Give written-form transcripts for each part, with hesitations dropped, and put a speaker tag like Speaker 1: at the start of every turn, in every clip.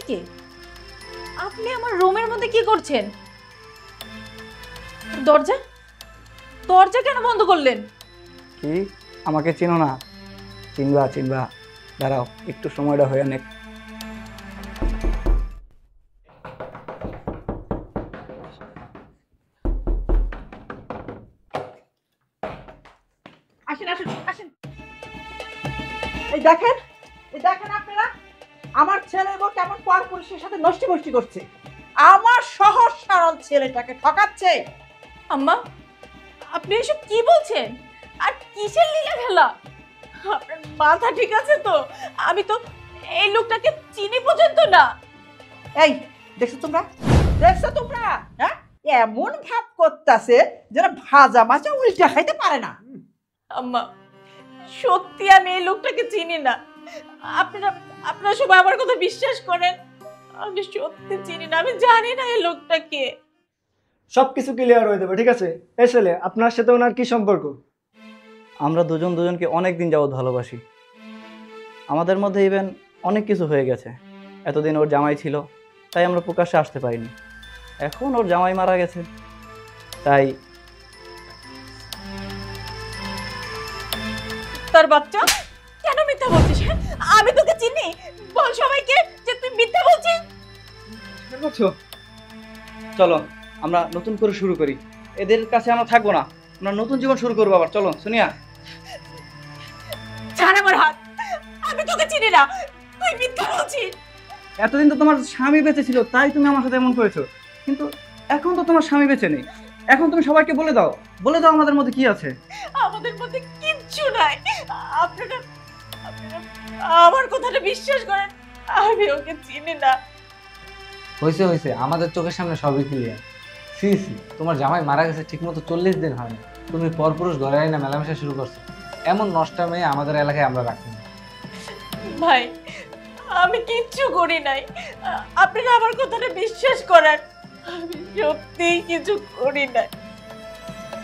Speaker 1: কে? আপনি আমার রুমের মধ্যে কি করছেন? দরজা দরজা কেন বন্ধ করলেন?
Speaker 2: কি আমাকে চিনো না? চিনবা চিনবা, দাঁড়াও একটু সময়টা হয়ে অনেক।
Speaker 3: আসেন আসেন আসেন। এই দেখেন আপনারা আমার ছেলে বউ কেমন পর পুরুষের সাথে নষ্টি করছে। আমার সহজ সরল ছেলেটাকে ঠকাচ্ছে।
Speaker 1: আম্মা, আপনি এসব কি বলছেন? আর কিসের লীলা খেলা? আপনার মাথা ঠিক আছে তো? আমি তো এই লোকটাকে চিনি পর্যন্ত না।
Speaker 3: এই দেখছো তোমরা হ্যাঁ, এমন ভাব করতেছে যেন ভাজা মাছা উল্টা খাইতে পারে না।
Speaker 1: আম্মা, সত্যি আমি এই লোকটাকে চিনি না। আপনারা সবাই আমার কথা বিশ্বাস করেন। আমি সত্যি চিনি না, আমি জানি না এই লোকটাকে।
Speaker 4: সবকিছু ক্লিয়ার হয়ে যাবে, ঠিক আছে? এই ছেলে, আপনার সাথে ওনার কি সম্পর্ক?
Speaker 2: আমরা দুজন দুজনকে অনেক দিন যাবৎ ভালোবাসি। আমাদের মধ্যে ইভেন অনেক কিছু হয়ে গেছে। এতদিন ওর জামাই ছিল, তাই আমরা প্রকাশ্যে আসতে পারিনি। এখন ওর জামাই মারা গেছে, তাই
Speaker 1: তার বাচ্চা কেন মিথ্যা বলছিস? আমি তোকে চিনি, বল সবাইকে যে তুই মিথ্যা বলছিস।
Speaker 2: চলো আমরা নতুন করে শুরু করি। এদের কাছে আমরা থাকবো না, আমরা নতুন জীবন শুরু করবো আবার। চলো সোনিয়া।
Speaker 1: ছাড় আমার হাত, আমি তোকে চিনি না, তুই মিথ্যা বলছিস।
Speaker 2: এতদিন তো তোমার স্বামী বেঁচে ছিল, তাই তুমি আমার সাথে এমন করেছো, কিন্তু এখন তো তোমার স্বামী বেঁচে নেই। এখন তুমি সবাইকে বলে দাও আমাদের মধ্যে কি আছে।
Speaker 1: আমাদের মধ্যে কিচ্ছু নাই। আপনারা আমার কথাটা বিশ্বাস করেন, আমি ওকে চিনি না।
Speaker 5: হয়েছে আমাদের চোখের সামনে সবই ক্লিয়ার। সি তোমার জামাই মারা গেছে ঠিক মতো 40 দিন হয়নি, তুমি পরপুরুষ ঘরে আইনা মেলামেশা শুরু করছো। এমন নষ্ট মেয়ে আমাদের এলাকায় আমরা রাখি না।
Speaker 1: ভাই, আমি কিচ্ছু করি নাই, আপনারা আমার কথাটা বিশ্বাস করেন। আমি সত্যিই কিছু করি নাই।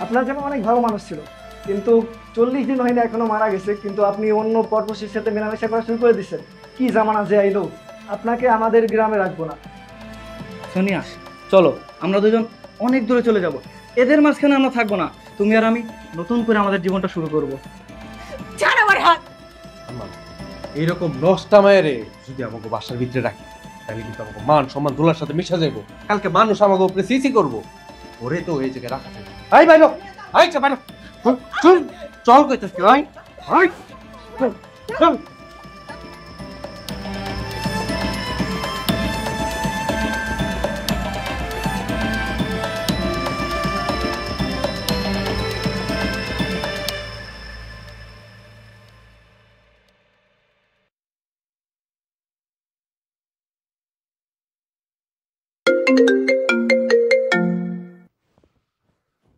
Speaker 4: আপনার জামা অনেক ভালো মানুষ ছিল, কিন্তু 40 দিন হয়নি এখনো মারা গেছে, কিন্তু আপনি অন্য পরপুরুষের সাথে মেলামেশা করা শুরু করে দিচ্ছেন। কি জামানা যে আইলো, আপনাকে আমাদের গ্রামে রাখবো না।
Speaker 2: সোনিয়া চলো, আমরা দুজন অনেক দূরে চলে যাব, এদের মাঝখানে আমরা থাকবো না। তুমি আর আমি নতুন করে আমাদের জীবনটা শুরু করব।
Speaker 1: ছাড় আমার হাত।
Speaker 6: এইরকম নষ্টা মায়েরে যদি আমাকে বাসার ভিতরে রাখি, তাহলে কিন্তু আমাকে মান সম্মান দোলার সাথে মিশা যাবো। কালকে মানুষ আমাকে উপরে সিসি করবো। ওরে তো এই জায়গায় রাখা যাবে। আই বাইরো, আইছা বাইরো, চল চল কইতাছি। আই আই চল।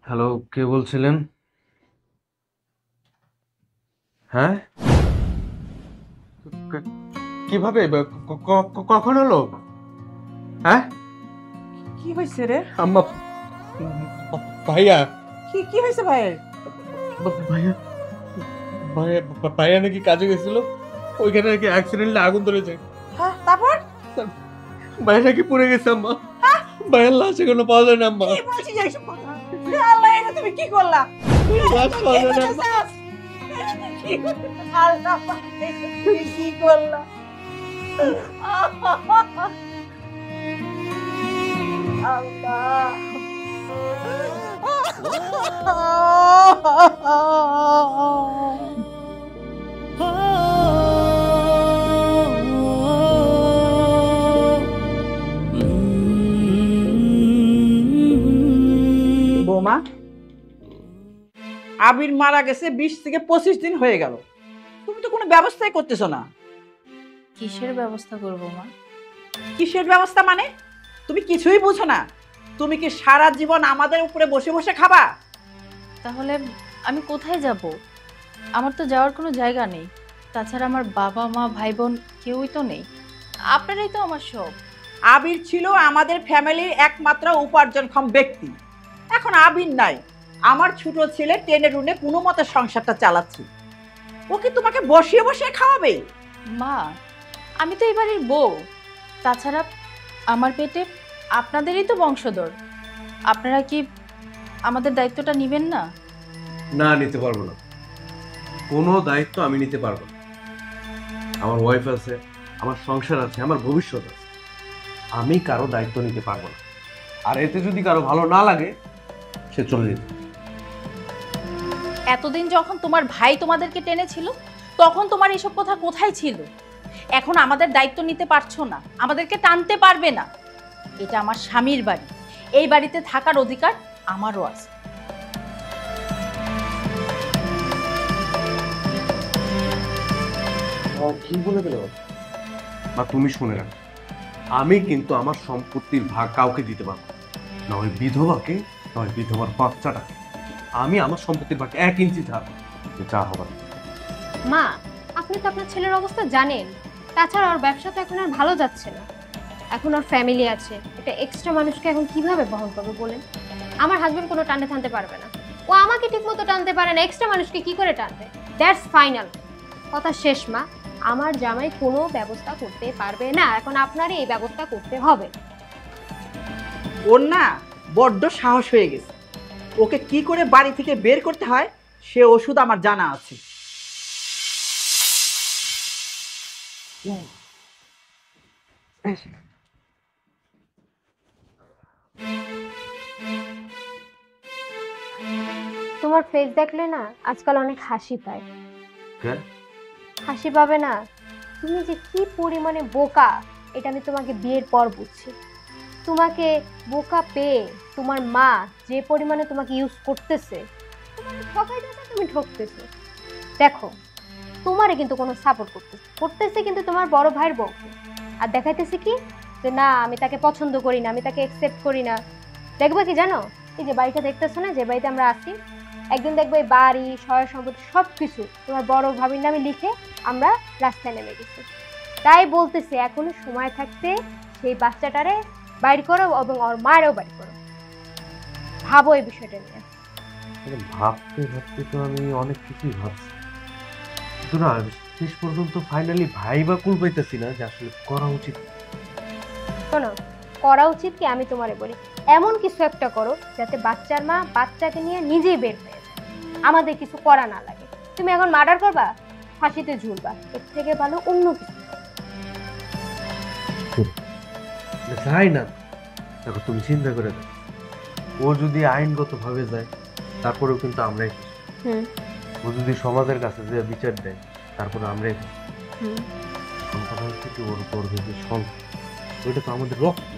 Speaker 6: হ্যালো, কে বলছিলেন? হ্যাঁ, কিভাবে কখন হলো? হ্যাঁ,
Speaker 3: কি হয়েছে রে?
Speaker 6: আম্মা, ভাইয়া
Speaker 3: কি হয়েছে ভাইয়ের?
Speaker 6: ভাইয়া ভাইয়া ভাইয়া নাকি কাজে গেছিল, ওইখানে নাকি অ্যাক্সিডেন্টলি আগুন ধরেছে।
Speaker 3: হ্যাঁ, তারপর
Speaker 6: ভাইয়া নাকি পুড়ে গেছে আম্মা। ভাইয়ের লাশ এখনো পাওয়া যায় না আম্মা।
Speaker 3: কি বলছিস এইসব কথা? আল্লাহ, এটা তুমি কি করলা?
Speaker 6: লাশ পাওয়া যায় না আম্মা।
Speaker 3: আল্লাহ, তুমি কি করলা? বৌমা, আবির মারা গেছে 20 থেকে 25 দিন হয়ে গেল, তুমি তো কোনো ব্যবস্থাই করতেছো না।
Speaker 1: কিসের ব্যবস্থা করব মা?
Speaker 3: কিসের ব্যবস্থা মানে? তুমি কিছুই বুঝো না। তুমি কি সারা জীবন আমাদের উপরে বসে বসে খাবা?
Speaker 1: তাহলে আমি কোথায় যাব? আমার তো যাওয়ার কোনো জায়গা নেই। তাছাড়া আমার বাবা মা ভাই বোন কেউই তো নেই, আপনারাই তো আমার সব।
Speaker 3: আবির ছিল আমাদের ফ্যামিলির একমাত্র উপার্জনক্ষম ব্যক্তি। এখন আবির নাই, আমার ছোট ছেলে টেনে টুনে কোনো মতে সংসারটা চালাচ্ছে। ও কি তোমাকে বসিয়ে বসিয়ে খাওয়াবে?
Speaker 1: মা, আমি তো এই বাড়ির বউ, তাছাড়া আমার পেটে আপনাদেরই তো বংশধর, আপনারা কি আমাদের দায়িত্বটা নেবেন না?
Speaker 6: না, নিতে পারবো না। কোনো দায়িত্ব আমি নিতে পারবো না। আমার ওয়াইফ আছে, আমার সংসার আছে, আমার ভবিষ্যৎ আছে। আমি কারো দায়িত্ব নিতে পারবো না। আর এতে যদি কারো ভালো না লাগে, সে চলে যেতে।
Speaker 1: এতদিন যখন তোমার ভাই তোমাদেরকে টেনেছিল, তখন তোমার এসব কথা কোথায় ছিল? এখন আমাদের দায়িত্ব নিতে পারছো না, আমাদেরকে টানতে পারবে না। এটা আমার স্বামীর বাড়ি, এই বাড়িতে থাকার অধিকার আমারও আছে।
Speaker 6: কি বলে গেল? বা তুমি শুনে রাখো, আমি কিন্তু আমার সম্পত্তির ভাগ কাউকে দিতে পারবো না। নয় বিধবাকে, নয় বিধবার বাচ্চাটাকে। আমি আমার সম্পত্তির ভাগ 1 ইঞ্চি থাকবো, যা হবার।
Speaker 7: মা, আপনি তো আপনার ছেলের অবস্থা জানেন। তাছাড়া ওর ব্যবসা তো এখন আর ভালো যাচ্ছে না। এখন ওর ফ্যামিলি আছে, এটা এক্সট্রা মানুষকে এখন কিভাবে বহন করবে বলেন? আমার হাজবেন্ড কোনো টানতে টানতে পারবে না। ও আমাকে ঠিকমতো টানতে পারে না, এক্সট্রা মানুষকে কি করে টানবে? That's final. কথা শেষ মা। আমার জামাই কোনো ব্যবস্থা করতে পারবে না, এখন আপনারই এই ব্যবস্থা করতে হবে।
Speaker 3: ওর না বড্ড সাহস হয়ে গেছে। ওকে কি করে বাড়ি থেকে বের করতে হয় সে ওষুধ আমার জানা আছে।
Speaker 7: তোমার ফেস দেখলে না আজকাল অনেক হাসি পায়।
Speaker 6: কেন?
Speaker 7: হাসি পাবে না? তুমি যে কি পরিমাণে বোকা এটা আমি তোমাকে বিয়ের পর বুঝছি। তোমাকে বোকা পেয়ে তোমার মা যে পরিমাণে তোমাকে ইউজ করতেছে, তোমাকে ঠকাইতেছে, তুমি ঠকতেছো। দেখো, তোমারে কিন্তু কোনো সাপোর্ট করতেছে কিন্তু তোমার বড় ভাইয়ের বউকে। আর দেখাইতেছে কি যে না আমি তাকে পছন্দ করি না, আমি তাকে অ্যাকসেপ্ট করি না। দেখবে কি জানো, এই যে বাড়িটা দেখতেছো না, যে বাড়িতে আমরা আছি, একদিন দেখবো এই বাড়ি সয় সম্পত্তি সব কিছু তোমার বড় ভাবির নামে লিখে আমরা রাস্তায় নেমে গেছি। তাই বলতেছি এখনো সময় থাকতে সেই বাচ্চাটারে বাইর করো এবং ওর মায়েরও বাইর করো। ভাবো এই বিষয়টা নিয়ে।
Speaker 6: ভাবতে ভাবতে তো আমি অনেক কিছুই ভাবছি, কিন্তু না শেষ পর্যন্ত ফাইনালি ভাইবা কুল পাইতেছি না যে আসলে করা উচিত।
Speaker 7: শোনো, করা উচিত কি আমি তোমারে বলি, এমন কিছু একটা করো যাতে বাচ্চার মা বাচ্চাকে নিয়ে নিজেই বের হয়ে যায়, আমাদের কিছু করা না লাগে। তুমি এখন মার্ডার করবা, ফাঁসিতে ঝুলবা, এর থেকে ভালো অন্য কিছু।
Speaker 6: যাই না, দেখো তুমি চিন্তা করে দেখো, ও যদি আইনগত ভাবে যায় তারপরেও কিন্তু আমরাই খুশি। ও যদি সমাজের কাছে যে বিচার দেয় তারপরে আমরাই খুশি। কথা হচ্ছে কি, ওর উপর যদি সন্তান, ওইটা তো আমাদের রক্ত,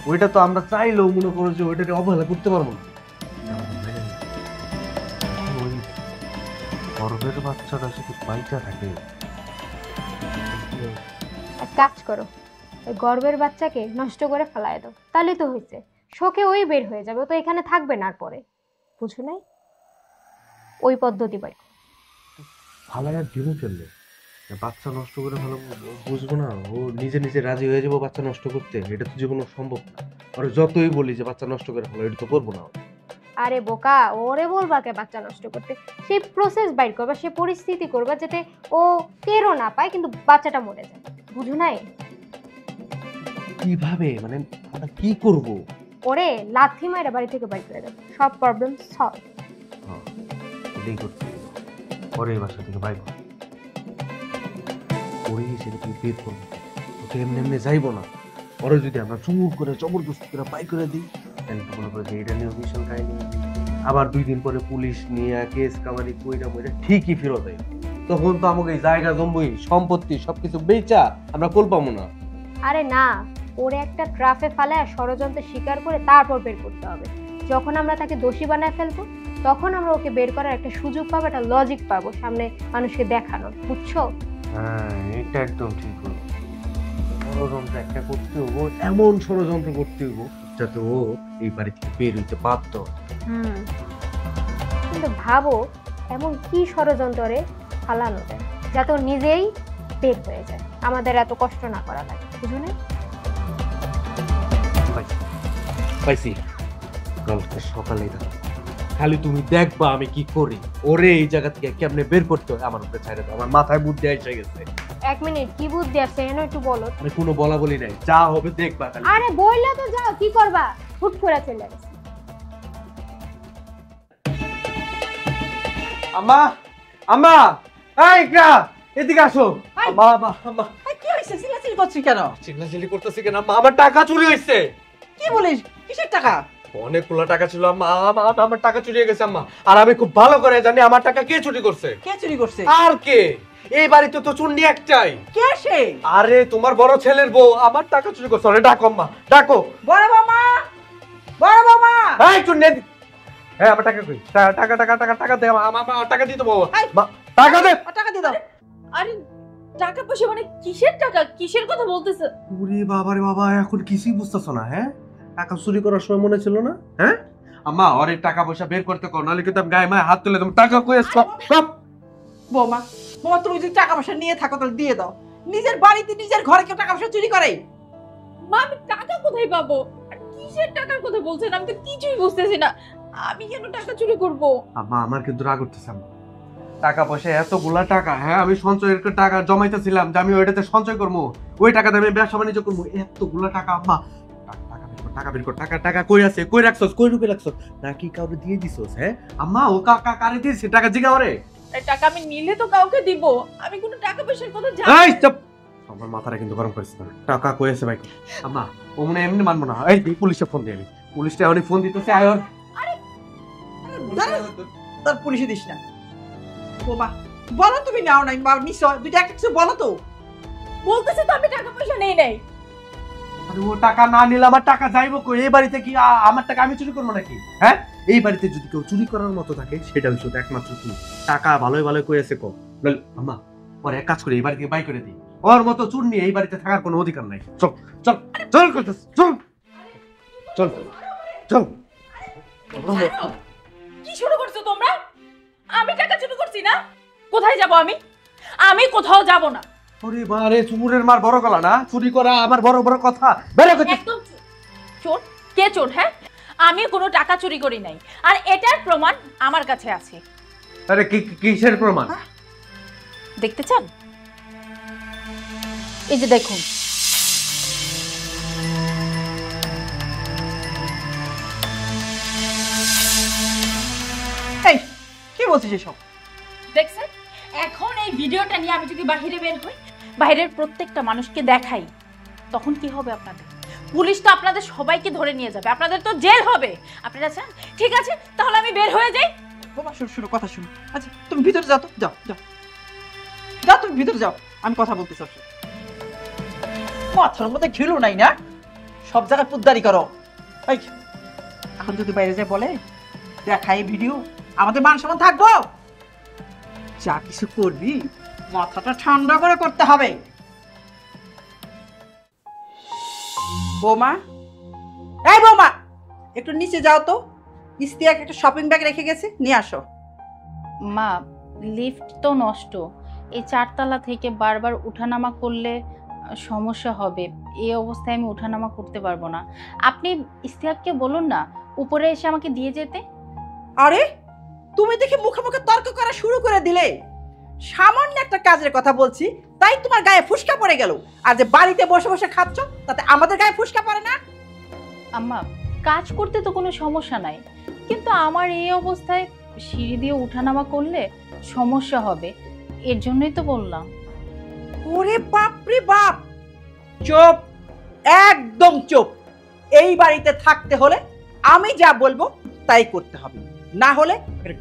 Speaker 6: ওইটা তো আমরা চাইলেও মনে করো যে ওইটাকে অবহেলা করতে পারবো না। ওই গর্ভের বাচ্চাটা শুধু বাইচা থাকে।
Speaker 7: এক কাজ করো, ওই গর্ভের বাচ্চাকে নষ্ট করে ফেলায় দাও, তাহলে তো হয়েছে। শোকে ওই বের হয়ে যাবে, ও তো এখানে থাকবে না আর পরে। বুঝো নাই? ওই পদ্ধতি বাড়ি
Speaker 6: ভালো আর দিনও চললে বাচ্চা নষ্ট করে ভালো বুঝবো না, ও নিজে নিজে রাজি হয়ে যাবো বাচ্চা নষ্ট করতে, এটা তো জীবনে সম্ভব না। আর যতই বলি যে বাচ্চা নষ্ট করে ভালো, এটা তো করবো না।
Speaker 7: আরে বোকা, ওরে বলবা কে বাচ্চা নষ্ট করতে? সেই প্রসেস বাইর করবা, সে পরিস্থিতি করবা যাতে ও টেরও না পায় কিন্তু বাচ্চাটা মরে যায়। বুঝো নাই?
Speaker 6: কিভাবে, মানে আমরা কি করব?
Speaker 7: ওরে লাথি মাইরা বাড়ি থেকে বাইর করে দাও, সব প্রবলেম সলভ।
Speaker 6: হ্যাঁ, এটাই করতে হবে। পরে এই বাসা থেকে বাইর করবো, ওরে সেটা তুই বের করবো, ওকে এমনি এমনি যাইবো না। পরে যদি আমরা চুমুক করে জবরদস্তি করে বাই করে দিই, তাহলে তো মনে করে যে এটা নিয়ে ভীষণ কাহিনী। আবার 2 দিন পরে পুলিশ নিয়ে কেস কামারি কইরা মইরা ঠিকই ফেরত দেয়। তখন তো আমাকে এই জায়গা জম্বই সম্পত্তি সবকিছু বেচা আমরা কোল পাবো না।
Speaker 7: আরে না, ওরে একটা ট্রাফে ফালায় ষড়যন্ত্র স্বীকার করে তারপর বের করতে হবে। যখন আমরা তাকে দোষী বানায় ফেলবো তখন আমরা ওকে বের করার একটা সুযোগ পাবো, একটা লজিক পাবো সামনে মানুষকে দেখানোর। বুঝছো?
Speaker 6: হ্যাঁ, এটা একদম ঠিক হলো। ষড়যন্ত্র একটা করতে হবো, এমন ষড়যন্ত্র করতে হবো যাতে ও এই বাড়ি থেকে বের হইতে বাধ্য।
Speaker 7: কিন্তু ভাবো এমন কি ষড়যন্ত্রে ফালানো যায় যাতে ও নিজেই বের হয়ে যায়, আমাদের এত কষ্ট না করা লাগে। বুঝো না?
Speaker 6: পাইছি, কালকে সকালেই দেখো, খালি তুমি দেখবা আমি কি করি। ওরে এই জায়গা থেকে কেমনে বের করতে হয় আমার উপরে ছাইড়ে দাও, আমার মাথায় বুদ্ধি এসে গেছে।
Speaker 7: এক মিনিট, কি বুদ্ধি আছে এনে একটু বলো।
Speaker 6: আরে কোনো বলা বলি নাই, যা হবে দেখবা খালি।
Speaker 7: আরে বইলা তো যাও, কি করবা? হুট করে চলে আসছে।
Speaker 6: আম্মা, আম্মা, এই ইকরা, এদিকে আসো। আম্মা, আম্মা, আম্মা।
Speaker 3: এই, কি হয়েছে? চিল্লাচিল্লি করছিস কেন?
Speaker 6: চিল্লাচিল্লি করতেছি কেন আম্মা? আমার টাকা চুরি হয়েছে।
Speaker 3: কি বলিস? কিসের টাকা?
Speaker 6: অনেকগুলো টাকা ছিল আম্মা, আমার টাকা চুরি হয়ে গেছে আম্মা। আর আমি খুব ভালো করে জানি আমার টাকা কে চুরি করছে।
Speaker 3: কে চুরি করছে?
Speaker 6: আর কে? এই বাড়িতে তো চুন্নি একটাই।
Speaker 3: কে সে?
Speaker 6: আরে তোমার বড় ছেলের বউ আমার টাকা চুরি করছে। আরে ডাকো আম্মা, ডাকো।
Speaker 3: বড় বৌমা, বড় বৌমা।
Speaker 6: এই চুন্নি, হ্যাঁ আমার টাকা কই? টাকা টাকা টাকা টাকা দে আমার টাকা দিতে বাবা।
Speaker 3: এই,
Speaker 6: টাকা দে।
Speaker 3: টাকা দিয়ে দাও।
Speaker 1: আরে টাকা পয়সা মানে কিসের টাকা? কিসের কথা বলতেছে?
Speaker 6: ওরে বাবারে বাবা, এখন কিছুই বুঝতেছো না? হ্যাঁ, টাকা চুরি করার সময় মনে ছিল না? হ্যাঁ আম্মা, ওরে টাকা পয়সা বের করতে কর, নাহলে কিন্তু আমি গায়ে মায়ে হাত তুলে তুমি টাকা কই আসছো?
Speaker 3: বৌমা, বৌমা তুমি যদি টাকা পয়সা নিয়ে থাকো তাহলে দিয়ে দাও। নিজের বাড়িতে নিজের ঘরে কেউ টাকা পয়সা চুরি করে?
Speaker 1: মা আমি টাকা কোথায় পাবো? আর কিসের টাকার কথা বলছেন? আমি তো কিছুই বুঝতেছি না। আমি কেন টাকা চুরি করব?
Speaker 6: আম্মা আমার কিন্তু রাগ উঠতেছে আম্মা। টাকা পয়সা এতগুলা টাকা, হ্যাঁ আমি সঞ্চয়ের টাকা জমাইতেছিলাম যে আমি ওইটাতে সঞ্চয় করবো, ওই টাকাতে আমি ব্যবসা বাণিজ্য করবো। এতগুলা টাকা আম্মা, টাকা বের কর, টাকা টাকা কই আছে, কই রাখছস, কই রূপে রাখছস, নাকি কাউকে দিয়ে দিছস? হ্যাঁ আম্মা, ও কাকা কারে দিয়েছে টাকা? জিগা ওরে।
Speaker 1: এই টাকা আমি নিলে তো কাউকে দিব। আমি কোনো টাকা পয়সার কথা জানি
Speaker 6: এই চুপ, আমার মাথাটা কিন্তু গরম করিস না। টাকা কই আছে ভাই? আম্মা ও মনে এমনি মানবো না। এই পুলিশে ফোন দিয়ে, আমি পুলিশটা এখনই ফোন দিতেছে। আয়র
Speaker 3: তার পুলিশে দিস না। বৌমা বলো তুমি নাও নাই বা নিশ্চয় দুইটা একটা কিছু বলো তো।
Speaker 1: বলতেছে তো আমি টাকা পয়সা নেই নাই।
Speaker 6: আরে ও টাকা না নিলে আমার টাকা যাইবো কই? এই বাড়িতে কি আমার টাকা আমি চুরি করবো নাকি? হ্যাঁ, এই বাড়িতে যদি কেউ চুরি করার মতো থাকে সেটা হচ্ছে একমাত্র তুমি। টাকা ভালোই ভালো কই আছে কো? আম্মা ওর এক কাজ করে এই বাড়ি থেকে বাই করে দিই। ওর মতো চুর নিয়ে এই বাড়িতে থাকার কোনো অধিকার নাই। চল চল চল করতেছ, চল চল চল।
Speaker 1: কি শুরু করছো তোমরা? আমি টাকা চুরি করছি না? কোথায় যাব আমি? আমি কোথাও যাব না।
Speaker 6: ওরে বারে, চুরের মার বড় গলা না? চুরি করা আমার বড় বড় কথা। বের হয়ে
Speaker 1: একদম চোর। কে চোর? হ্যাঁ, আমি কোনো টাকা চুরি করি নাই। আর এটার প্রমাণ আমার কাছে আছে।
Speaker 6: আরে কিসের প্রমাণ?
Speaker 1: দেখতে চান? এই যে দেখুন।
Speaker 3: এই কি বলছিস এসব?
Speaker 1: দেখছেন? এখন এই ভিডিওটা নিয়ে আমি যদি বাইরে বের হই, বাইরের প্রত্যেকটা মানুষকে দেখাই, তখন কি হবে আপনাদের? পুলিশ তো আপনাদের সবাইকে ধরে নিয়ে যাবে, আপনাদের তো জেল হবে। আপনারা চান? ঠিক আছে, তাহলে আমি বের হয়ে যাই।
Speaker 3: বৌমা শুনো শুনো, কথা শুনো। আচ্ছা তুমি ভিতরে যাও তো, যাও যাও যাও, তুমি ভিতরে যাও, আমি কথা বলতে চাচ্ছি। মাথার মধ্যে ঘিলু নাই না? সব জায়গায় পুদ্দারি করো। এই এখন যদি বাইরে যায় বলে দেখাই ভিডিও, আমাদের মান সম্মান থাকবো? যা কিছু করবি মাথাটা ঠান্ডা করে করতে হবে। বৌমা, এই বৌমা, একটু নিচে যাও তো। ইস্তিয়াক একটা শপিং ব্যাগ রেখে গেছে, নিয়ে আসো।
Speaker 1: মা, লিফট তো নষ্ট। এই 4 তলা থেকে বারবার উঠানামা করলে সমস্যা হবে। এই অবস্থায় আমি উঠানামা করতে পারবো না। আপনি ইস্তিয়াককে বলুন না উপরে এসে আমাকে দিয়ে যেতে।
Speaker 3: আরে তুমি দেখি মুখে মুখে তর্ক করা শুরু করে দিলে। সামান্য একটা কাজের কথা বলছি তাই তোমার গায়ে ফুসকা পড়ে গেল, আর যে বাড়িতে বসে বসে খাচ্ছ তাতে আমাদের গায়ে ফুসকা পড়ে না?
Speaker 1: আম্মা, কাজ করতে তো কোনো সমস্যা নাই, কিন্তু আমার এই অবস্থায় সিঁড়ি দিয়ে উঠানামা করলে সমস্যা হবে। এর জন্যই তো বললাম।
Speaker 3: ওরে বাপ রে বাপ, চুপ, একদম চুপ। এই বাড়িতে থাকতে হলে আমি যা বলবো তাই করতে হবে, না হলে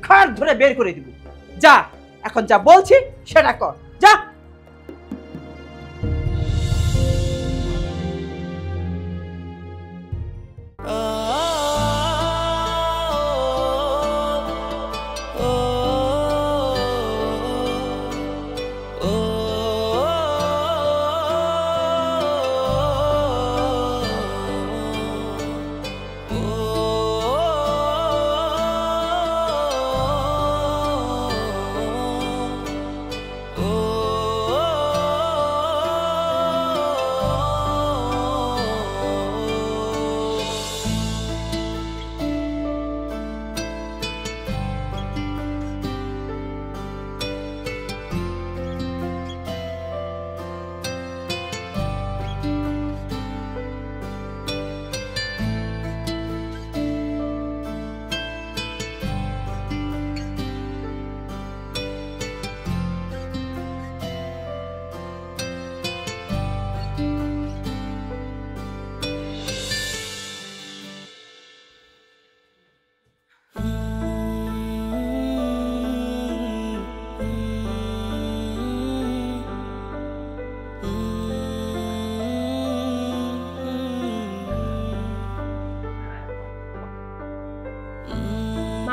Speaker 3: ঘাড় ধরে বের করে দিব। যা, এখন যা বলছি সেটা কর, যা।
Speaker 8: Oh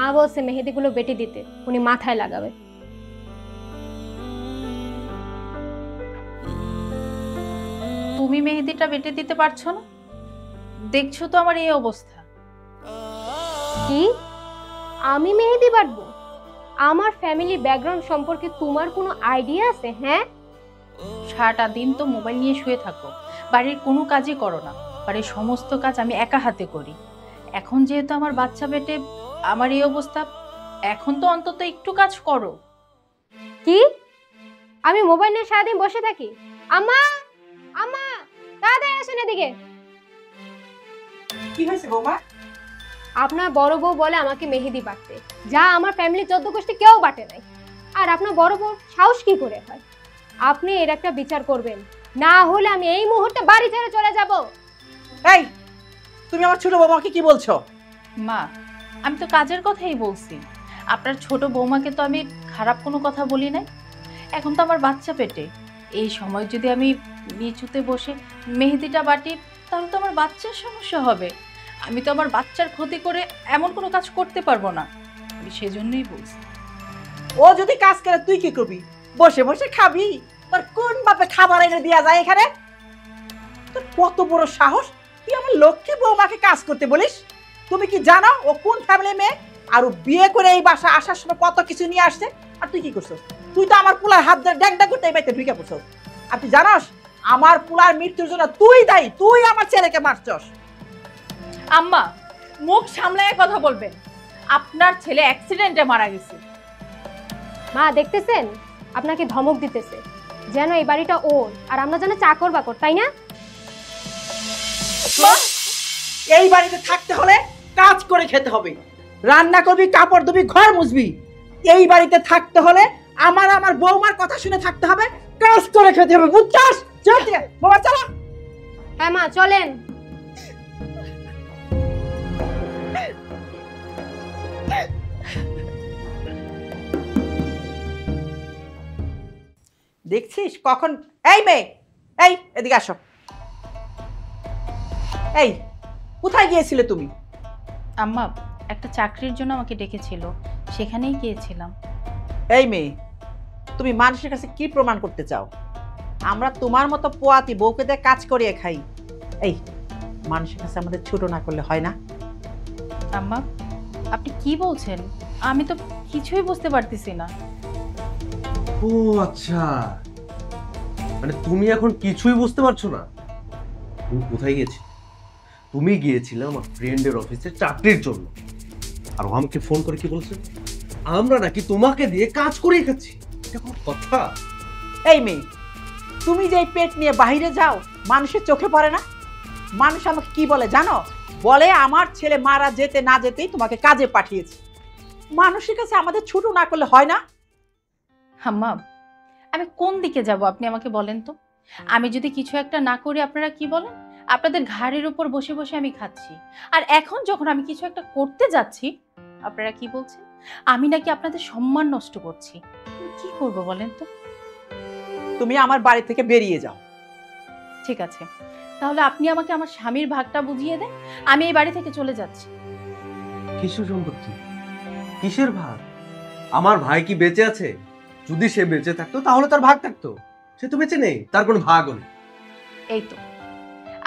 Speaker 7: মা বলছে মেহেদিগুলো বেটে দিতে, উনি মাথায় লাগাবে।
Speaker 1: তুমি মেহেদিটা বেটে দিতে পারছো না? দেখছো তো আমার এই অবস্থা।
Speaker 7: কি আমি মেহেদি বাটবো? আমার ফ্যামিলি ব্যাকগ্রাউন্ড সম্পর্কে তোমার কোনো আইডিয়া আছে? হ্যাঁ,
Speaker 1: সারাটা দিন তো মোবাইল নিয়ে শুয়ে থাকো, বাড়ির কোনো কাজই করো না। বাড়ির সমস্ত কাজ আমি একা হাতে করি। এখন যেহেতু আমার বাচ্চা পেটে আমার এই অবস্থা, এখন তো অন্তত একটু কাজ করো।
Speaker 7: কি আমি মোবাইল নিয়ে সারাদিন বসে থাকি? আম্মা, আম্মা, তাড়াতাড়ি আসেন এদিকে।
Speaker 3: কি হয়েছে বৌমা?
Speaker 7: আপনার বড় বউ বলে আমাকে মেহেদি বাটতে, যা আমার ফ্যামিলি 14 গোষ্ঠী কেউ বাটে নাই। আর আপনার বড় বউ সাহস কি করে হয়? আপনি এর একটা বিচার করবেন, না হলে আমি এই মুহূর্তে বাড়ি ছেড়ে চলে যাব।
Speaker 3: এই, তুমি আমার ছোট বৌমাকে কি বলছো?
Speaker 1: মা, আমি তো কাজের কথাই বলছি। আপনার ছোট বৌমাকে তো আমি খারাপ কোনো কথা বলি নাই। এখন তো আমার বাচ্চা পেটে, এই সময় যদি আমি নিচুতে বসে মেহেদিটা বাটি, তাহলে তো আমার বাচ্চার সমস্যা হবে। আমি তো আমার বাচ্চার ক্ষতি করে এমন কোনো কাজ করতে পারবো না। আমি সেজন্যই বলছি।
Speaker 3: ও যদি কাজ করে তুই কি করবি? বসে বসে খাবি? তোর কোন বাপে খাবার এনে দেয়া যায় এখানে? তোর কত বড় সাহস, তুই আমার লক্ষ্মী বৌমাকে কাজ করতে বলিস? তুমি কি জানো ও কোন ফ্যামিলি মেয়ে? আর ও বিয়ে করে এই বাসা আসার সময় কত কিছু নিয়ে আসছে, আর তুই কি করছিস? তুই তো আমার পোলার হাত ধরে ড্যাং ড্যাং করতে এই বাড়িতে ঢুকে পড়ছিস। আর তুই জানাস আমার পোলার মৃত্যুর জন্য তুই দায়ী, তুই আমার ছেলেকে মারছস।
Speaker 1: আম্মা, মুখ সামলায় কথা বলবেন। আপনার ছেলে অ্যাক্সিডেন্টে মারা গেছে।
Speaker 7: মা দেখতেছেন, আপনাকে ধমক দিতেছে যেন এই বাড়িটা ওর, আর আমরা যেন চাকর বাকর, তাই না?
Speaker 3: এই বাড়িতে থাকতে হলে কাজ করে খেতে হবে, রান্না করবি, কাপড় ধুবি, ঘর মুছবি। এই বাড়িতে থাকতে হলে আমার বৌমার কথা শুনে থাকতে হবে, কাজ করে খেতে হবে, বুঝছস? চল দিয়ে বাবা, চলো।
Speaker 7: হ্যাঁ মা, চলেন।
Speaker 3: দেখছিস কখন? এই মেয়ে, এই এদিকে আসো। এই, কোথায় গিয়েছিলে তুমি?
Speaker 1: আম্মা, একটা চাকরির জন্য আমাকে ডেকেছিল, সেখানেই গিয়েছিলাম।
Speaker 3: এই মেয়ে, তুমি মানুষের কাছে কি প্রমাণ করতে চাও? আমরা তোমার মতো পোয়াতি বউকে দিয়ে কাজ করিয়ে খাই। এই, মানুষের কাছে আমাদের ছোট না করলে হয় না?
Speaker 1: আম্মা, আপনি কি বলছেন? আমি তো কিছুই বুঝতে পারতেছি না।
Speaker 6: ও আচ্ছা, মানে তুমি এখন কিছুই বুঝতে পারছো না? তুমি কোথায় গেছি? তুমি গিয়েছিলে আমার ফ্রেন্ডের অফিসে চাকরির জন্য, আর ও আমাকে ফোন করে কি বলছে? আমরা নাকি তোমাকে দিয়ে কাজ করিয়ে খাচ্ছি। এটা কোনো কথা?
Speaker 3: এই মেয়ে, তুমি যে এই পেট নিয়ে বাইরে যাও, মানুষের চোখে পড়ে না? মানুষ আমাকে কি বলে জানো? বলে আমার ছেলে মারা যেতে না যেতেই তোমাকে কাজে পাঠিয়েছে। মানুষের কাছে আমাদের ছোট না করলে হয় না?
Speaker 1: আম্মা, আমি কোন দিকে যাব আপনি আমাকে বলেন তো। আমি যদি কিছু একটা না করি আপনারা কি বলেন? আপনাদের ঘাড়ের উপর বসে বসে আমি খাচ্ছি। আর এখন যখন আমি কিছু একটা করতে যাচ্ছি, আপনারা কি বলছেন? আমি নাকি আপনাদের সম্মান নষ্ট করছি। আমি কি করব বলেন তো?
Speaker 3: তুমি আমার বাড়ি থেকে বেরিয়ে যাও।
Speaker 1: ঠিক আছে, তাহলে আপনি আমাকে আমার স্বামীর ভাগটা বুঝিয়ে দেন। আমি এই বাড়ি থেকে চলে যাচ্ছি।
Speaker 6: কিসের সম্পত্তি? কিসের ভাগ? আমার ভাই কি বেঁচে আছে? যদি সে বেঁচে থাকতো তাহলে তার ভাগ থাকতো। সে তো বেঁচে নেই, তার কোনো ভাগও নেই।
Speaker 1: এই তো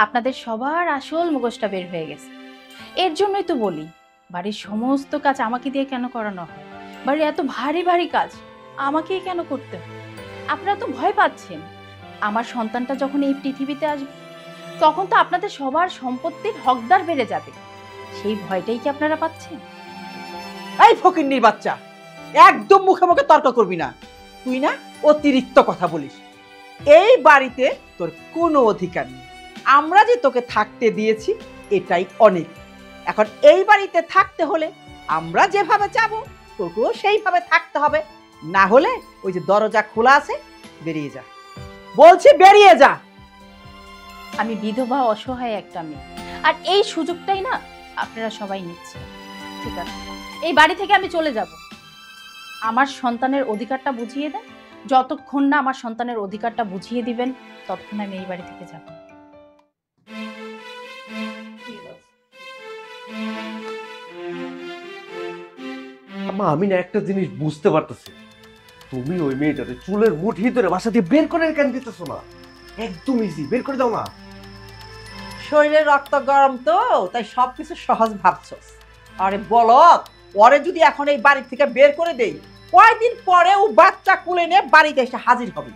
Speaker 1: আপনাদের সবার আসল মুখোশটা বের হয়ে গেছে। এর জন্যই তো বলি, বাড়ির সমস্ত কাজ আমাকে দিয়ে কেন করানো হয়? বাড়ির এত ভারী ভারী কাজ আমাকেই কেন করতে হয়? আপনারা তো ভয় পাচ্ছেন আমার সন্তানটা যখন এই পৃথিবীতে আসবে, তখন তো আপনাদের সবার সম্পত্তির হকদার বেড়ে যাবে। সেই ভয়টাই কি আপনারা পাচ্ছেন?
Speaker 3: এই ফকিন্নির বাচ্চা, একদম মুখে মুখে তর্ক করবি না। তুই না অতিরিক্ত কথা বলিস। এই বাড়িতে তোর কোনো অধিকার নেই। আমরা যে তোকে থাকতে দিয়েছি এটাই অনেক। এখন এই বাড়িতে থাকতে হলে আমরা যেভাবে যাবো তোকেও সেইভাবে থাকতে হবে, না হলে ওই যে দরজা খোলা আছে, বেরিয়ে যা বলছি, বেরিয়ে যা।
Speaker 1: আমি বিধবা অসহায় একটা মেয়ে, আর এই সুযোগটাই না আপনারা সবাই নিচ্ছেন। ঠিক আছে, এই বাড়ি থেকে আমি চলে যাব। আমার সন্তানের অধিকারটা বুঝিয়ে দেন। যতক্ষণ না আমার সন্তানের অধিকারটা বুঝিয়ে দিবেন, ততক্ষণ আমি এই বাড়ি থেকে যাব।
Speaker 6: আম্মা আমি না একটা জিনিস বুঝতে পারতেছি, তুমি ওই মেয়েটারে চুলের মুঠি ধরে বাসা দিয়ে বের করে কেন দিতেছো না? একদম ইজি, বের করে দাও না।
Speaker 3: শরীরে রক্ত গরম তো, তাই সবকিছু সহজ ভাবছস। আরে বলত, ওরে যদি এখন এই বাড়ি থেকে বের করে দেই, কয়দিন পরে ও বাচ্চা কোলে নিয়ে বাড়িতে এসে হাজির হবে।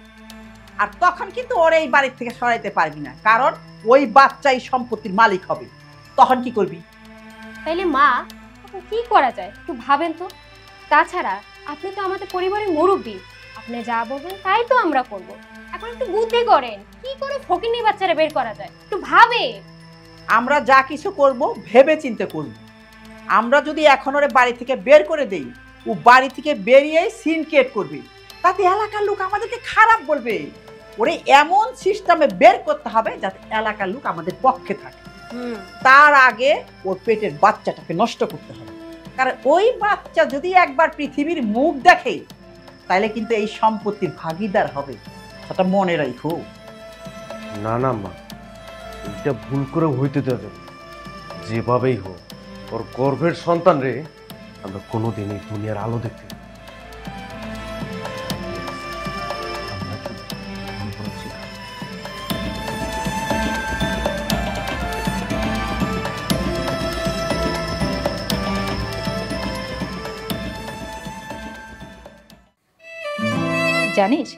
Speaker 3: আর তখন কিন্তু ওরে এই বাড়ি থেকে সরাইতে পারবি না, কারণ ওই বাচ্চাই সম্পত্তির মালিক হবে। তখন কি করবি?
Speaker 7: তাইলে মা, এখন কি করা যায় একটু ভাবেন তো। তাছাড়া আপনি তো আমাদের পরিবারের মুরব্বী, আপনি যা বলবেন তাই তো আমরা করব। এখন একটু বুদ্ধি করেন, কি করে ফকিন্নি বাচ্চারা বের করা যায় একটু ভাবে।
Speaker 3: আমরা যা কিছু করব ভেবে চিন্তে করব। আমরা যদি এখন ওরে বাড়ি থেকে বের করে দেই, ও বাড়ি থেকে বেরিয়েই সিনক্রিয়েট করবে, তাতে এলাকার লোক আমাদেরকে খারাপ বলবে। ওরে এমন সিস্টেমে বের করতে হবে যাতে এলাকার লোক আমাদের পক্ষে থাকে। তার আগে ওর পেটের বাচ্চাটাকে নষ্ট করতে হবে, কারণ ওই বাচ্চা যদি একবার পৃথিবীর মুখ দেখে, তাহলে কিন্তু এই সম্পত্তির ভাগিদার হবে। সেটা মনে রাখো।
Speaker 6: না না মা, এটা ভুল করে হইতে দেওয়া যাবে না। যেভাবেই হোক ওর গর্ভের সন্তান রে আমরা কোনোদিনই দুনিয়ার আলো দেখতে পাবো না। আমরা কি ভুল করেছি?
Speaker 1: জানিস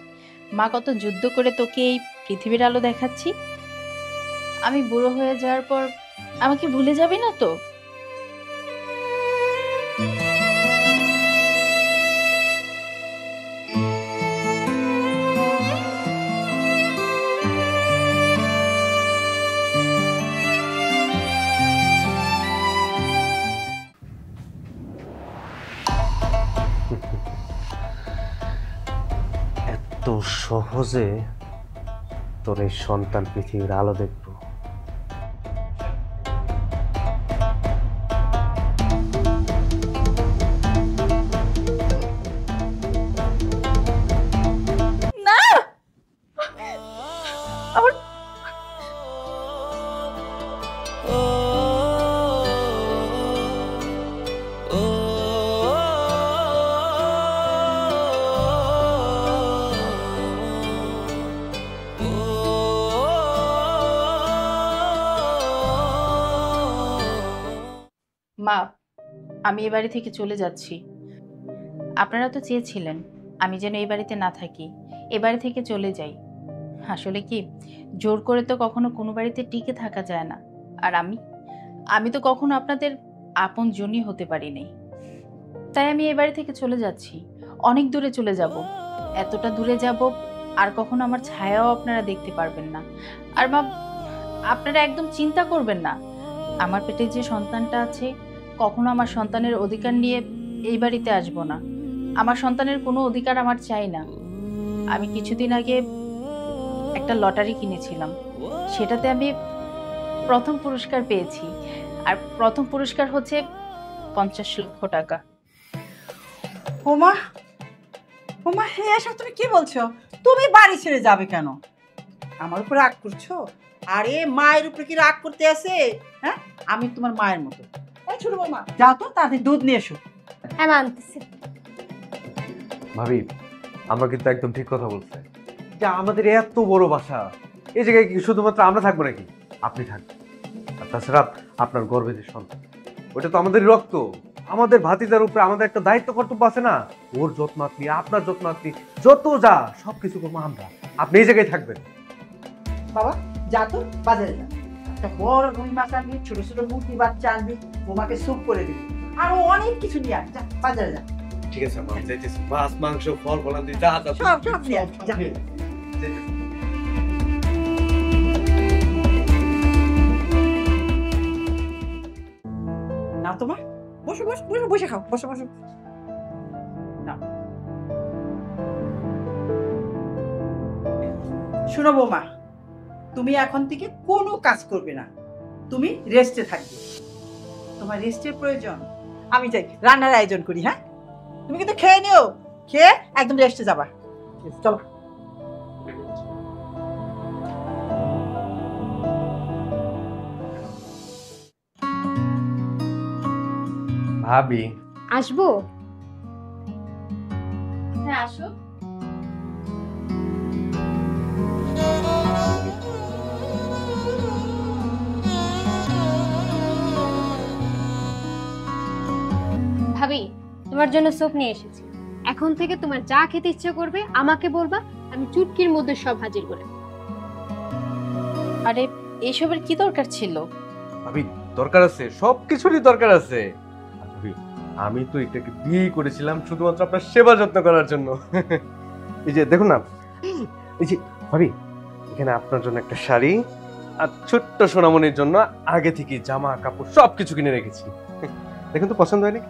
Speaker 1: মা কত যুদ্ধ করে তোকে এই পৃথিবীর আলো দেখাচ্ছি। আমি বুড়ো হয়ে যাওয়ার পর আমাকে ভুলে যাবি না তো?
Speaker 6: এত সহজে তোর এই সন্তান পৃথিবীর আলো দেখবো?
Speaker 1: না, আমার মা, আমি এ বাড়ি থেকে চলে যাচ্ছি। আপনারা তো চেয়েছিলেন আমি যেন এই বাড়িতে না থাকি, এ বাড়ি থেকে চলে যাই। আসলে কি, জোর করে তো কখনো কোনো বাড়িতে টিকে থাকা যায় না। আর আমি তো কখনো আপনাদের আপন জনই হতে পারিনি। তাই আমি এই বাড়ি থেকে চলে যাচ্ছি, অনেক দূরে চলে যাব। এতটা দূরে যাব আর কখনো আমার ছায়াও আপনারা দেখতে পারবেন না। আর মা, আপনারা একদম চিন্তা করবেন না, আমার পেটে যে সন্তানটা আছে কখনো আমার সন্তানের অধিকার নিয়ে এই বাড়িতে আসবো না। আমার সন্তানের কোনো অধিকার আমার চাই না। আমি কিছুদিন আগে একটা লটারি কিনেছিলাম, সেটাতে আমি প্রথম পুরস্কার পেয়েছি। আর প্রথম পুরস্কার হচ্ছে 50 লক্ষ টাকা।
Speaker 3: ওমা, ওমা, হে, এসব তুমি কি বলছো? তুমি বাড়ি ছেড়ে যাবে কেন? আমার উপর রাগ করছো? আরে মায়ের উপরে কি রাগ করতে আছে? হ্যাঁ, আমি তোমার মায়ের মতো। এই ছোট বৌমা, যাও তো তাড়াতাড়ি দুধ নিয়ে এসো।
Speaker 7: হ্যাঁ মানতেছি।
Speaker 6: ভাবি, আমরা কিন্তু একদম ঠিক কথা বলছে যে আমাদের এত বড় বাসা, এই জায়গায় কি শুধুমাত্র আমরা থাকবো নাকি? আপনি থাকবেন। আর তাছাড়া আপনার গর্ভে যে সন্তান, ওটা তো আমাদের রক্ত। আমাদের ভাতিজার উপরে আমাদের একটা দায়িত্ব কর্তব্য আছে না? ওর যত্ন আপনি, আপনার যত্ন আপনি, যত যা সবকিছু করবো আমরা। আপনি এই জায়গায় থাকবেন।
Speaker 3: বাবা, যা তো বাজারে যা, একটা বড় রুই মাছ আনবি, ছোট ছোট মুরগি বাচ্চা আনবি, বোমাকে স্যুপ করে দিবি, আরো অনেক কিছু নিয়ে আন। যা বাজারে যা।
Speaker 6: ঠিক আছে মা, যাইতেছি। মাছ, মাংস, ফল ফলাদি যা যা
Speaker 3: সব সব নিয়ে আন, যা। না তোমার, বসো বসো বসো, বসে খাও, বসো বসো। না, শোনো বৌমা, তুমি এখন থেকে কোনো কাজ করবে না, তুমি রেস্টে থাকবে। তোমার রেস্টের প্রয়োজন, আমি যাই রান্নার আয়োজন করি। হ্যাঁ, তুমি কিন্তু খেয়ে নিও, খেয়ে একদম রেস্টে যাবা। চলো।
Speaker 6: ভাবি,
Speaker 7: আসবো?
Speaker 1: হ্যাঁ আসো।
Speaker 7: ভাবি, তোমার জন্য স্যুপ নিয়ে এসেছি। এখন থেকে তোমার যা খেতে ইচ্ছে করবে আমাকে বলবা, আমি চুটকির মধ্যে সব হাজির করে দেব।
Speaker 1: আরে এসবের কি দরকার ছিল?
Speaker 6: ভাবি দরকার আছে, সবকিছুরই দরকার আছে। আর ভাবি আমি তো এটাকে বিয়ে করেছিলাম শুধুমাত্র আপনার সেবা যত্ন করার জন্য। এই যে দেখুন না, এই যে ভাবি এখানে আপনার জন্য একটা শাড়ি আর ছোট্ট সোনামণির জন্য আগে থেকে জামা কাপড় সবকিছু কিনে রেখেছি। দেখুন তো পছন্দ হয়নি?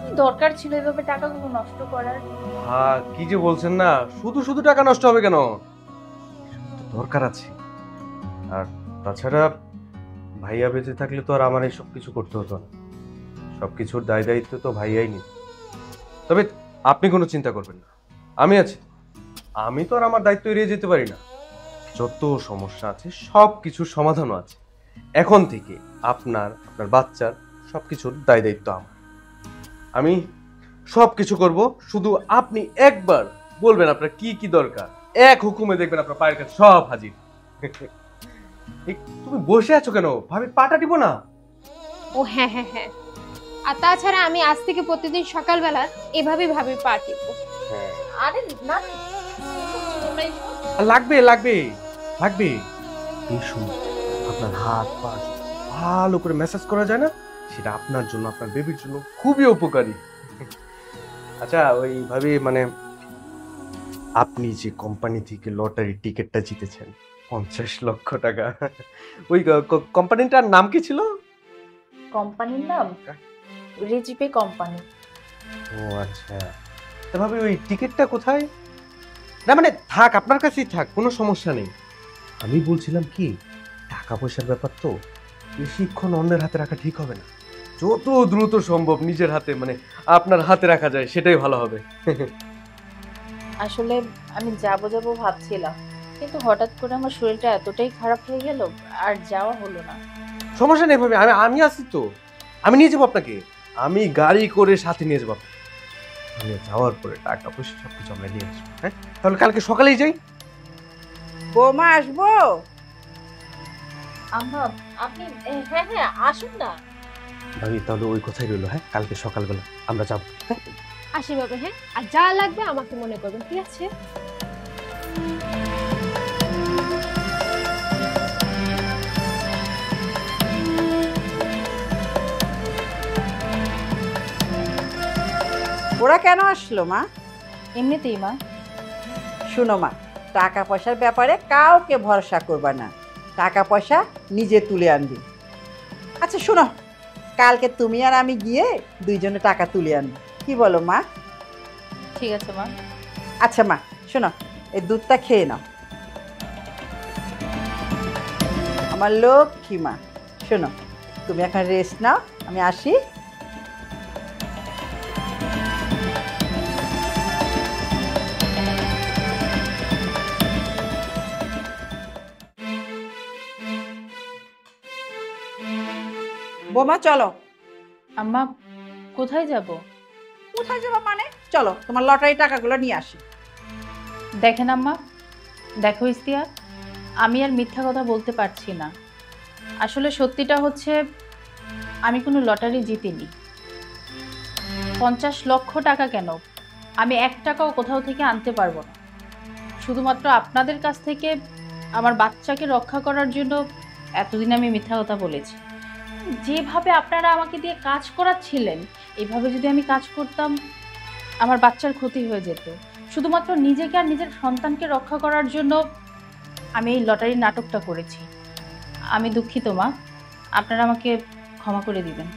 Speaker 1: কি দরকার ছিল এভাবে টাকাগুলো নষ্ট করার?
Speaker 6: হ্যাঁ কি যে বলছেন না, শুধু শুধু টাকা নষ্ট হবে কেন, দরকার আছে। আর তাছাড়া ভাইয়া বেঁচে থাকলে তো আর আমার এই সব কিছু করতে হতো না, সবকিছুর দায় দায়িত্ব তো ভাইয়াই নিত। তবে আপনি কোনো চিন্তা করবেন না, আমি আছি। আমি তো আর আমার দায়িত্ব এড়িয়ে যেতে পারি না। যত সমস্যা আছে সব কিছুর সমাধানও আছে। এখন থেকে আপনার বাচ্চার সবকিছুর দায় দায়িত্ব আমার। আমি সব কিছু করব, শুধু আপনি একবার বলবেন আপনার কি কি দরকার, এক হুকুমে দেখবেন আপনার পায়ের কাছে সব হাজির। তুমি বসে আছো কেন ভাবি, পাটা দিব না?
Speaker 7: ও হ্যাঁ হ্যাঁ হ্যাঁ, আর তাছাড়া আমি আজ থেকে প্রতিদিন সকালবেলা এভাবে ভাবি পা টিপবো।
Speaker 1: আরে না,
Speaker 6: লাগবে লাগবে লাগবে। এই সময় আপনার হাত পা ভালো করে ম্যাসাজ করা যায় না, সেটা আপনার জন্য আপনার বেবির জন্য খুবই উপকারী। আচ্ছা ওই ভাবি মানে আপনি যে কোম্পানি থেকে লটারি টিকিটটা জিতেছেন 50 লক্ষ টাকা, ওই কোম্পানিটার নাম কি ছিল?
Speaker 1: কোম্পানির নাম রিজিপে কোম্পানি।
Speaker 6: ও আচ্ছা, তা ভাবি ওই টিকিটটা কোথায়? না মানে থাক, আপনার কাছেই থাক, কোনো সমস্যা নেই। আমি বলছিলাম কি, টাকা পয়সার ব্যাপার তো বেশিক্ষণ অন্যের হাতে রাখা ঠিক হবে না। যত দ্রুত সম্ভব নিজের হাতে মানে আপনার হাতে রাখা যায় সেটাই ভালো হবে।
Speaker 1: আসলে আমি যাবো ভাবছিলাম, কিন্তু হঠাৎ করে আমার শরীরটা এতটাই খারাপ হয়ে গেল আর যাওয়া হলো না।
Speaker 6: সমস্যা নেই ভাবি, আমি আছি তো, আমি নিয়ে যাবো আপনাকে, আমি গাড়ি করে সাথে নিয়ে যাবো। আমি যাওয়ার পরে টাকা পয়সা সবকিছু আমরা নিয়ে আসবো। হ্যাঁ তাহলে কালকে সকালেই যাই।
Speaker 3: বৌমা আসবো?
Speaker 1: আম্মা আপনি হ্যাঁ হ্যাঁ আসুন না।
Speaker 6: ভাবি তাহলে ওই কথাই রইলো, হ্যাঁ কালকে সকালবেলা আমরা যাবো।
Speaker 7: আসি ভাবে, হ্যাঁ, আর যা লাগবে আমাকে মনে করবেন, ঠিক আছে?
Speaker 3: ওরা কেন আসলো মা?
Speaker 1: এমনিতেই মা।
Speaker 3: শুনো মা, টাকা পয়সার ব্যাপারে কাউকে ভরসা করবা না, টাকা পয়সা নিজে তুলে আনবি। আচ্ছা শোনো, কালকে তুমি আর আমি গিয়ে দুইজনে টাকা তুলে আনবো, কি বলো মা?
Speaker 1: ঠিক আছে মা।
Speaker 3: আচ্ছা মা শোনো, এই দুধটা খেয়ে নাও। আমার লক্ষ্মী মা, শোনো তুমি এখন রেস্ট নাও, আমি আসি। বোমা চলো।
Speaker 1: আম্মা কোথায় যাব?
Speaker 3: কোথায় যাবো মানে? চলো তোমার লটারি টাকাগুলো নিয়ে আসি।
Speaker 1: দেখেন আম্মা, দেখো ইস্তিয়ার, আমি আর মিথ্যা কথা বলতে পারছি না। আসলে সত্যিটা হচ্ছে আমি কোনো লটারি জিতিনি। 50 লক্ষ টাকা কেন, আমি 1 টাকাও কোথাও থেকে আনতে পারবো না। শুধুমাত্র আপনাদের কাছ থেকে আমার বাচ্চাকে রক্ষা করার জন্য এতদিন আমি মিথ্যা কথা বলেছি। যেভাবে আপনারা আমাকে দিয়ে কাজ করাচ্ছিলেন, এইভাবে যদি আমি কাজ করতাম আমার বাচ্চার ক্ষতি হয়ে যেত। শুধুমাত্র নিজেকে আর নিজের সন্তানকে রক্ষা করার জন্য আমি এই লটারির নাটকটা করেছি। আমি দুঃখিত মা, আপনারা আমাকে ক্ষমা করে দিবেন।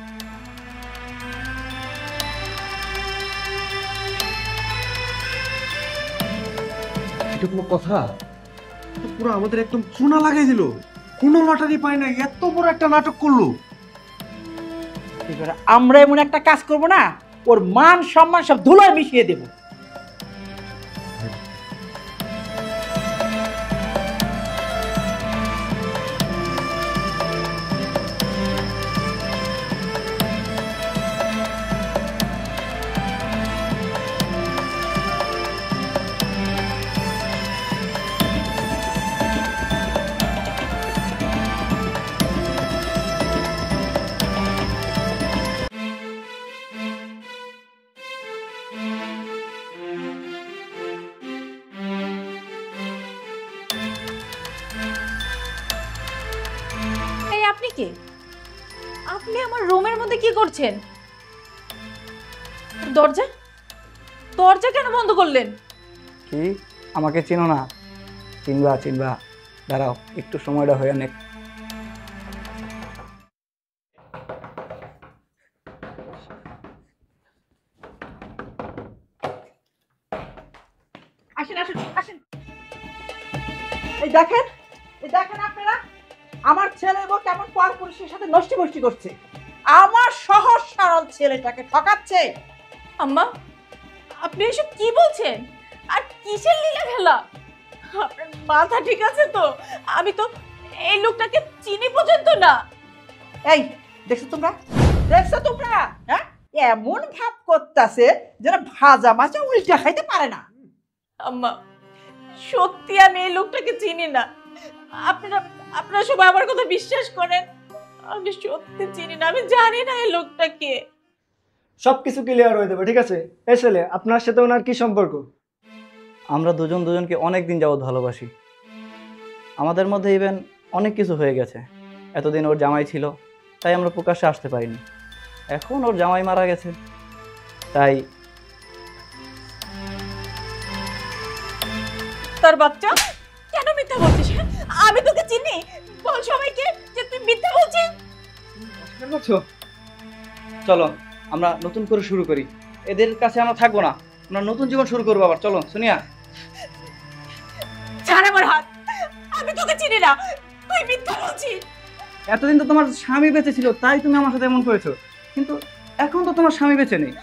Speaker 6: এটা কোনো কথা? তো পুরো আমাদের একদম চুনা লাগাই দিল, কোনো লটারি পাই না, এত বড় একটা নাটক করলো।
Speaker 3: এবারে আমরা এমন একটা কাজ করব না, ওর মান সম্মান সব ধুলোয় মিশিয়ে দেব।
Speaker 1: কে? আপনি আমার রুমের মধ্যে কি করছেন? দরজা দরজা কেন বন্ধ করলেন?
Speaker 2: কি আমাকে চিনো না? চিনবা চিনবা, দাঁড়াও একটু সময়টা হয়ে অনেক।
Speaker 3: আসেন আসেন আসেন। এই দেখেন আপনারা, আমার ছেলে বউ কেমন পরপুরুষের সাথে নষ্টি করছে। আমার সহজ সরল ছেলেটাকে ঠকাচ্ছে।
Speaker 1: আম্মা, আপনি এসব কি বলছেন? আর কিসের লীলা খেলা? আপনার মাথা ঠিক আছে তো? আমি তো এই লোকটাকে চিনি পর্যন্ত না।
Speaker 3: এই দেখছো তোমরা হ্যাঁ, এমন ভাব করতেছে যেন ভাজা মাছা উল্টা খাইতে পারে না।
Speaker 1: আম্মা, সত্যি আমি এই লোকটাকে চিনি না। আপনারা সবাই আমার কথা বিশ্বাস করেন। আমি সত্যি চিনি না, আমি জানি না এই লোকটাকে।
Speaker 4: সবকিছু ক্লিয়ার হয়ে যাবে, ঠিক আছে? এই ছেলে, আপনার সাথে ওনার কি সম্পর্ক?
Speaker 2: আমরা দুজন দুজনকে অনেক দিন যাবৎ ভালোবাসি। আমাদের মধ্যে ইভেন অনেক কিছু হয়ে গেছে। এতদিন ওর জামাই ছিল, তাই আমরা প্রকাশ্যে আসতে পারিনি। এখন ওর জামাই মারা গেছে, তাই
Speaker 1: তার বাচ্চা কেন মিথ্যা বলছিস? আমি তোকে চিনি, বল সবাইকে যে তুই মিথ্যা বলছিস।
Speaker 2: চলো আমরা নতুন করে শুরু করি। এদের কাছে আমরা থাকবো না, আমরা নতুন জীবন শুরু করবো আবার। চলো সোনিয়া।
Speaker 1: ছাড় আমার হাত, আমি তোকে চিনি না, তুই মিথ্যা বলছিস।
Speaker 2: এতদিন তো তোমার স্বামী বেঁচে ছিল, তাই তুমি আমার সাথে এমন করেছো, কিন্তু এখন তো তোমার স্বামী বেঁচে নেই।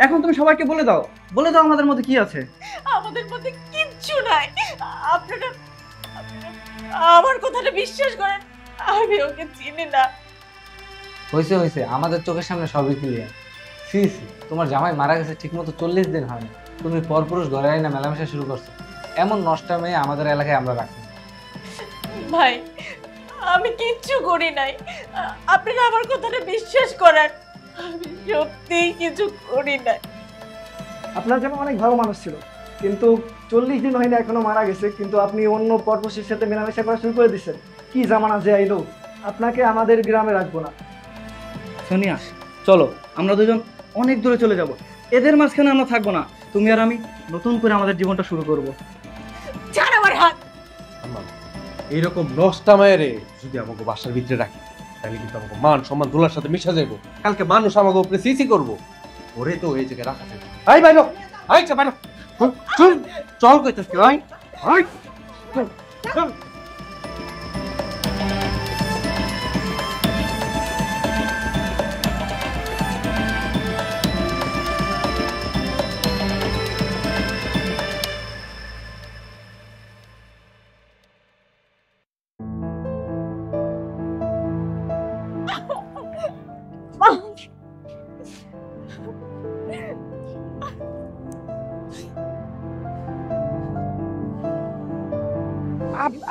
Speaker 2: এখন তুমি সবাইকে বলে দাও আমাদের মধ্যে কি আছে।
Speaker 1: আমাদের মধ্যে কিচ্ছু নাই। আপনারা আমার কথাটা বিশ্বাস করেন, আমি ওকে চিনি না।
Speaker 5: হয়েছে হয়েছে, আমাদের চোখের সামনে সবই ক্লিয়ার। সি সি, তোমার জামাই মারা গেছে ঠিক মতো 40 দিন হয়নি, তুমি পরপুরুষ ঘরে আইনা মেলামেশা শুরু করছো। এমন নষ্টা মেয়ে আমাদের এলাকায় আমরা রাখি না।
Speaker 1: ভাই, আমি কিচ্ছু করি নাই, আপনারা আমার কথাটা বিশ্বাস করেন। আমি সত্যিই কিছু করি নাই।
Speaker 4: আপনার যেমন অনেক ভালো মানুষ ছিল, কিন্তু 40 দিন হয়নি এখনো মারা গেছে, কিন্তু আপনি অন্য পরপুরুষের সাথে মেলামেশা করা শুরু করে দিচ্ছেন। কি জামানা যে আইলো, আপনাকে আমাদের গ্রামে রাখবো না।
Speaker 2: সোনিয়া চলো, আমরা দুজন অনেক দূরে চলে যাব। এদের মাঝখানে আমরা থাকবো না। তুমি আর আমি নতুন করে আমাদের জীবনটা শুরু করব।
Speaker 1: ছাড় আমার হাত।
Speaker 6: আম্মা, এইরকম নষ্টা মায়েরে যদি আমাকে বাসার ভিতরে রাখি, তাহলে কিন্তু আমাকে মান সম্মান দোলার সাথে মিশা যাবো। কালকে মানুষ আমাকে উপরে সিসি করবো। ওরে তো এই জায়গায় রাখা যাবে। আই বাইলো, আইছা বাইলো, চল চল কইতাছি, আই আই চল।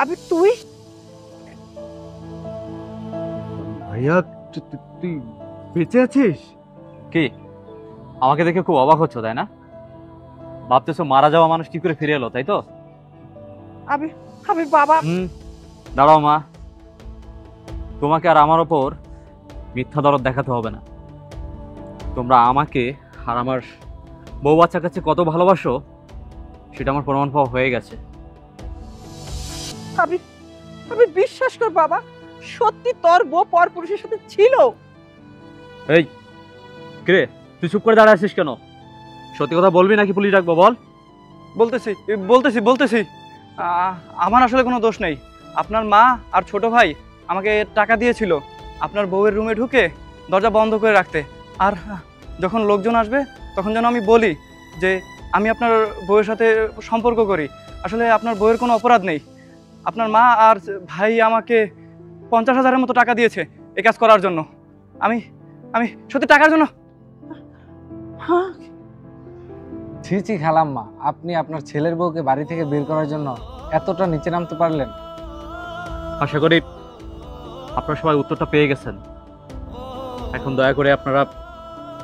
Speaker 3: আবে তুই
Speaker 6: ভাইয়া, তুই বেঁচে আছিস?
Speaker 8: কি আমাকে দেখে খুব অবাক হচ্ছ, তাই না? ভাবতেছো মারা যাওয়া মানুষ কি করে ফিরে এলো, তাই তো?
Speaker 3: আমি বাবা।
Speaker 8: দাঁড়াও মা, তোমাকে আর আমার ওপর মিথ্যা দরদ দেখাতে হবে না। তোমরা আমাকে আর আমার বউ বাচ্চার কাছে কত ভালোবাসো সেটা আমার প্রমাণ পাওয়া হয়ে গেছে।
Speaker 3: আমি বিশ্বাস কর বাবা, সত্যি তোর বউ পরপুরুষের সাথে ছিল।
Speaker 8: এই কিরে, তুই চুপ করে দাঁড়ায় আছিস কেন? সত্যি কথা বলবি নাকি পুলিশ ডাকবো? বল।
Speaker 2: বলতেছি আমার আসলে কোনো দোষ নেই। আপনার মা আর ছোট ভাই আমাকে টাকা দিয়েছিল আপনার বউয়ের রুমে ঢুকে দরজা বন্ধ করে রাখতে। আর যখন লোকজন আসবে তখন যেন আমি বলি যে আমি আপনার বউয়ের সাথে সম্পর্ক করি। আসলে আপনার বউয়ের কোনো অপরাধ নেই। আপনার মা আর ভাই আমাকে 50,000-এর মতো টাকা দিয়েছে এই কাজ করার জন্য। আমি সত্যি টাকার জন্য।
Speaker 5: ছি ছি খালাম্মা, আপনি আপনার ছেলের বউকে বাড়ি থেকে বের করার জন্য এতটা নিচে নামতে পারলেন?
Speaker 8: আশা করি আপনারা সবাই উত্তরটা পেয়ে গেছেন। এখন দয়া করে আপনারা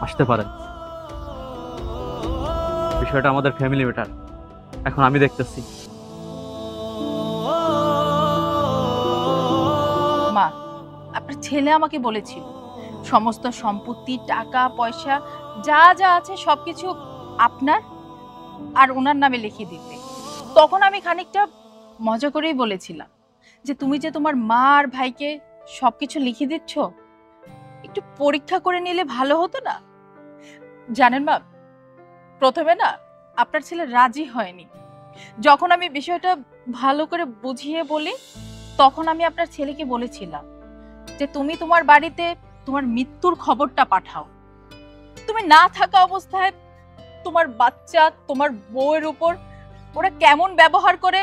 Speaker 8: আসতে পারেন। বিষয়টা আমাদের ফ্যামিলি ম্যাটার, এখন আমি দেখতেছি।
Speaker 1: মা, আপনার ছেলে আমাকে বলেছিল সমস্ত সম্পত্তি, টাকা পয়সা যা যা আছে সবকিছু আপনার আর ওনার নামে লিখে দিতে। তখন আমি খানিকটা মজা করেই বলেছিলাম যে তুমি যে তোমার মা আর ভাইকে সবকিছু লিখে দিচ্ছ, একটু পরীক্ষা করে নিলে ভালো হতো না? জানেন মা, প্রথমে না আপনার ছেলে রাজি হয়নি। যখন আমি বিষয়টা ভালো করে বুঝিয়ে বলি, তখন আমি আপনার ছেলেকে বলেছিলাম যে তুমি তোমার বাড়িতে তোমার মৃত্যুর খবরটা পাঠাও। তুমি না থাকা অবস্থায় তোমার বাচ্চা, তোমার বউয়ের উপর ওরা কেমন ব্যবহার করে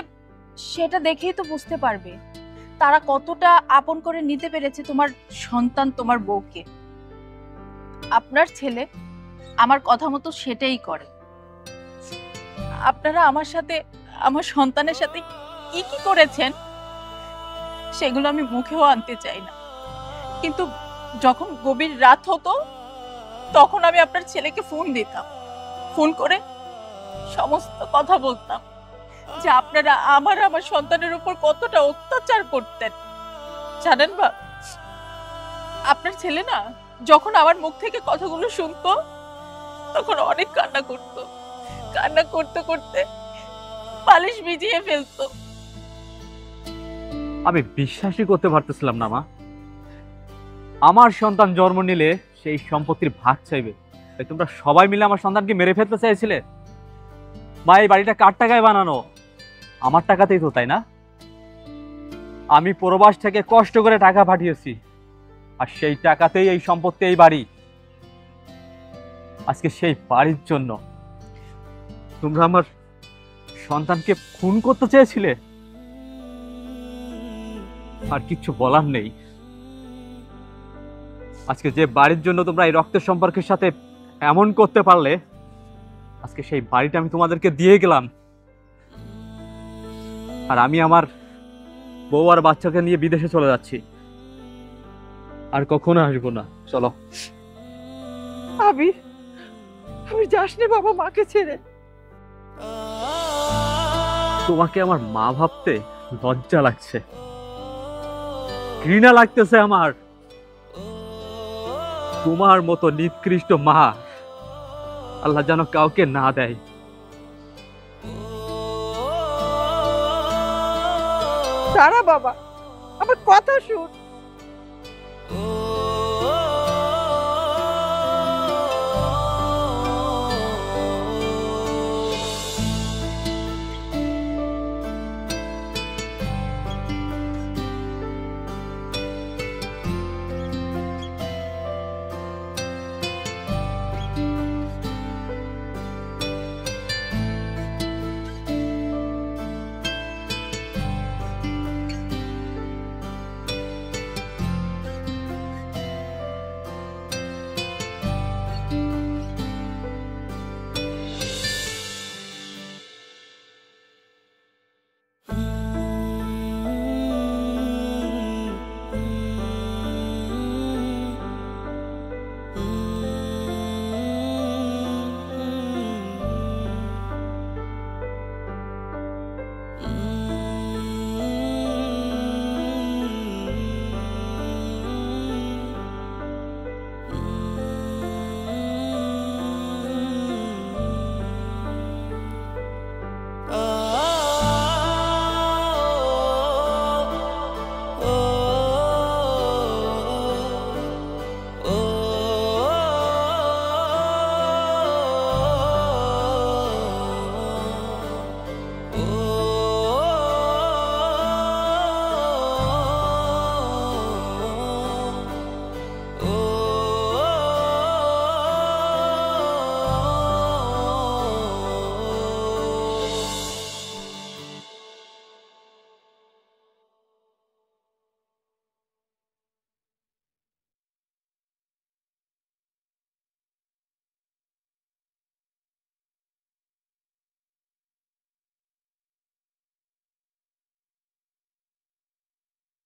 Speaker 1: সেটা দেখেই তো বুঝতে পারবে তারা কতটা আপন করে নিতে পেরেছে তোমার সন্তান, তোমার বউকে। আপনার ছেলে আমার কথা মতো সেটাই করে। আপনারা আমার সাথে, আমার সন্তানের সাথে কি কি করেছেন সেগুলো আমি মুখেও আনতে চাই না, কিন্তু যখন গভীর রাত হতো তখন আমি আপনার ছেলেকে ফোন দিতাম, ফোন করে সমস্ত কথা বলতাম যে আপনারা আমার সন্তানের উপর কতটা অত্যাচার করতেন। জানেন বা, আপনার ছেলে না যখন আমার মুখ থেকে কথাগুলো শুনতো তখন অনেক কান্না করতো, কান্না করতে করতে বালিশ ভিজিয়ে ফেলতো।
Speaker 8: আমি বিশ্বাসই করতে পারতেছিলাম না মা। আমার সন্তান জন্ম নিলে সেই সম্পত্তির ভাগ চাইবে, তাই তোমরা সবাই মিলে আমার সন্তানকে মেরে ফেলতে চাইছিলে। মা, এই বাড়িটা কার টাকায় বানানো? আমার টাকাতেই তো, তাই না? আমি প্রবাস থেকে কষ্ট করে টাকা পাঠিয়েছি, আর সেই টাকাতেই এই সম্পত্তি, এই বাড়ি। আজকে সেই বাড়ির জন্য তোমরা আমার সন্তানকে খুন করতে চেয়েছিলে। আর কিচ্ছু বলার নেই। আজকে যে বাড়ির জন্য তোমরা এই রক্তের সম্পর্কের সাথে এমন করতে পারলে, আজকে সেই বাড়িটা আমি তোমাদেরকে দিয়ে গেলাম। আর আমি আমার বউ আর বাচ্চাকে নিয়ে বিদেশে চলে যাচ্ছি, আর কখনো আসবো না। চলো।
Speaker 3: আমি যাস নে বাবা, মাকে ছেড়ে।
Speaker 8: তোমাকে আমার মা ভাবতে লজ্জা লাগছে, ঘৃণা লাগতেছে আমার। তোমার মতো নিকৃষ্ট মা আল্লাহ যেন কাউকে না দেয়।
Speaker 3: দাঁড়া বাবা, আমার কথা শুন।